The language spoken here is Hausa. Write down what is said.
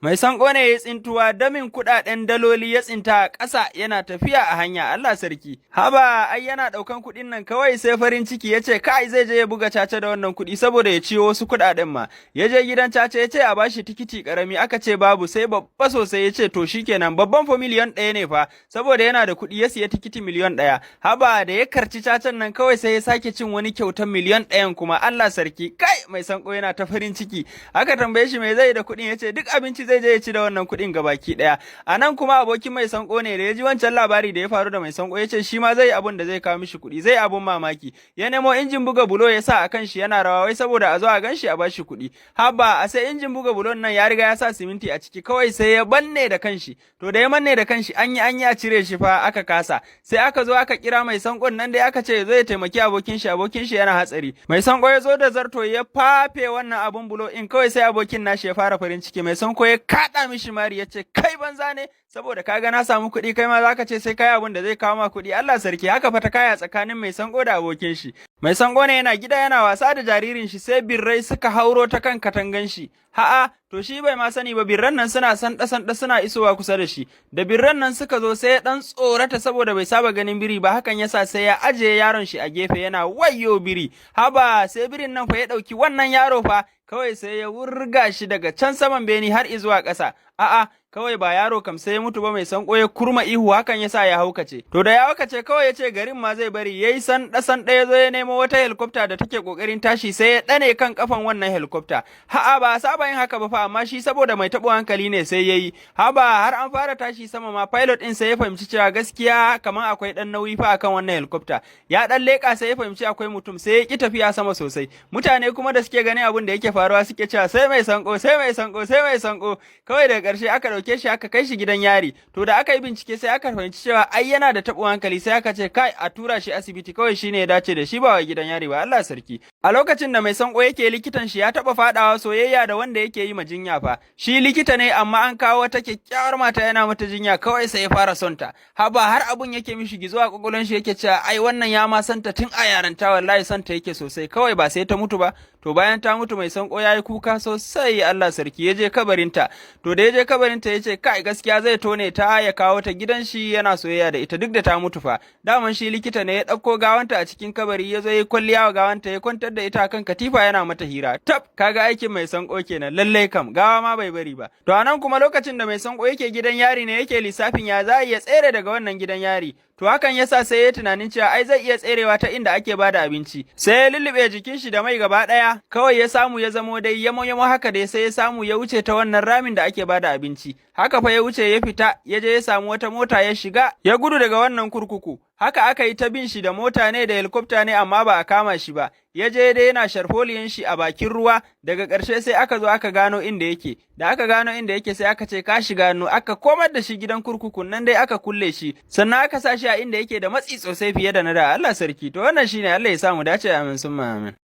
Mai sanko ne ya tsintuwa damin kuɗaɗen daloli ya tsinta a ƙasa yana tafiya a hanya Allah sarki. Haba ai yana ɗaukan kuɗin nan kawai sai farin ciki ya ce kai zai je ya buga caca da wannan kuɗi saboda ya ciyo wasu kuɗaɗen ma. Ya je gidan caca ya ce a bashi tikiti ƙarami aka ce babu sai babba sosai ya ce to shikenan babban fa miliyon ɗaya ne fa saboda yana da kuɗi ya siya tikiti miliyon ɗaya. Haba da ya karci cacan nan kawai sai ya sake cin wani kyautan miliyon ɗayan kuma Allah sarki kai mai sanko yana ta farin ciki. Aka tambaye shi me zai da kuɗin ya ce duk abinci zai je ya ci da wannan kuɗin gabaki ɗaya. A nan kuma abokin mai sanko ne da ya ji wancan labari da ya faru da mai sanko ya ce shi ma zai abun da zai kawo mishi kuɗi zai abun mamaki. Ya nemo injin buga bulo ya sa a kan shi yana rawa wai saboda a zo a gan shi a bashi kuɗi. Haba a sai injin buga bulon nan ya riga ya sa siminti a ciki kawai sai ya banne da kanshi. To da ya manne da kanshi an yi a cire shi fa aka kasa. Sai aka zo aka kira mai sankon nan da aka ce zai taimaki abokin shi yana hatsari. Mai sanko ya zo da zarto ya fafe wannan abun bulo in kawai sai abokin nashi ya fara farin ciki mai sanko ya kaɗa mishi mari ya ce kai banza ne saboda kaga na samu kuɗi kai ma zaka ce sai kai abun da zai kawo ma kuɗi Allah sarki haka fa ta kaya tsakanin mai sanko da abokin shi. Mai sanko ne yana gida yana wasa da jaririn shi sai birrai suka hauro ta kan katangan shi. Ha'a to shi bai ma sani ba birran nan suna sanda suna isowa kusa da shi. Da birran nan suka zo sai ya dan tsorata saboda bai saba ganin biri ba hakan yasa sai ya ajiye yaron shi a gefe yana wayyo biri. Haba sai birin nan fa ya dauki wannan yaro fa kawai sai ya wurga shi daga can saman beni har izuwa ƙasa. A'a kawai ba yaro kam sai ya mutu ba mai sanko ya kurma ihu hakan yasa ya haukace. To da ya haukace kawai ya ce garin ma zai bari yayi sanda ya zo ya nemo wata helicopter da take kokarin tashi sai ya dane kan kafan wannan helicopter. Ha'a ba saba yin haka ba fa amma shi saboda mai tabo hankali ne sai yayi. Haba har an fara tashi sama ma pilot din sai ya fahimci cewa gaskiya kaman akwai dan nauyi fa akan wannan helicopter. Ya dan leka sai ya fahimci akwai mutum sai ya ki tafiya sama sosai. Mutane kuma da suke ganin abin da yake faruwa suke cewa sai mai sanko sai mai sanko sai mai sanko kawai daga ƙarshe aka dauke shi aka kai shi gidan yari. To da aka yi bincike sai aka fahimci cewa ai yana da tabo hankali sai aka ce kai a tura shi asibiti kawai shine ya dace da shi ba wa gidan yari ba Allah sarki. A lokacin da mai sanko yake likitan shi ya taba fadawa soyayya da wanda yake yi ma jinya fa. Shi likita ne amma an kawo wata kyakkyawar mata yana mata jinya kawai sai ya fara son ta. Haba har abun yake mishi gizo a kokolon shi yake cewa ai wannan ya ma santa tun a yaranta wallahi santa yake sosai kawai ba sai ta mutu ba. To bayan ta mutu mai sanko yayi kuka sosai Allah sarki ya je kabarinta. To da ya je kabarinta ya ce kai gaskiya zai tone ta ya kawo ta gidan shi yana soyayya da ita duk da ta mutu fa. Daman shi likita ne ya ɗauko gawanta a cikin kabari ya zo ya kwalliya wa gawanta ya kwantar da ita kan katifa yana mata hira. Tab kaga aikin mai sanko kenan lallai kam gawa ma bai bari ba. To anan kuma lokacin da mai sanko yake gidan yari ne yake lissafin ya za ya tsere daga wannan gidan yari. To hakan yasa sai ya tunanin cewa ai zai iya tserewa ta inda ake bada abinci. Sai ya lullube jikin shi da mai gaba ɗaya, kawai ya samu ya zamo dai yamo haka dai sai ya samu ya wuce ta wannan ramin da ake bada abinci. Haka fa ya wuce ya fita, ya je ya samu wata mota ya shiga, ya gudu daga wannan kurkuku. Haka aka yi ta bin shi da mota ne da helicopter ne amma ba a kama shi ba. Ya je dai yana sharholiyan shi a bakin ruwa, daga ƙarshe sai aka zo aka gano inda yake. Da aka gano inda yake sai aka ce ka shiga hannu, aka komar da shi gidan kurkukun nan dai aka kulle shi. Sannan aka sa shi a inda yake da matsi sosai fiye da na da Allah sarki. To wannan shine Allah ya samu dace amin summa amin.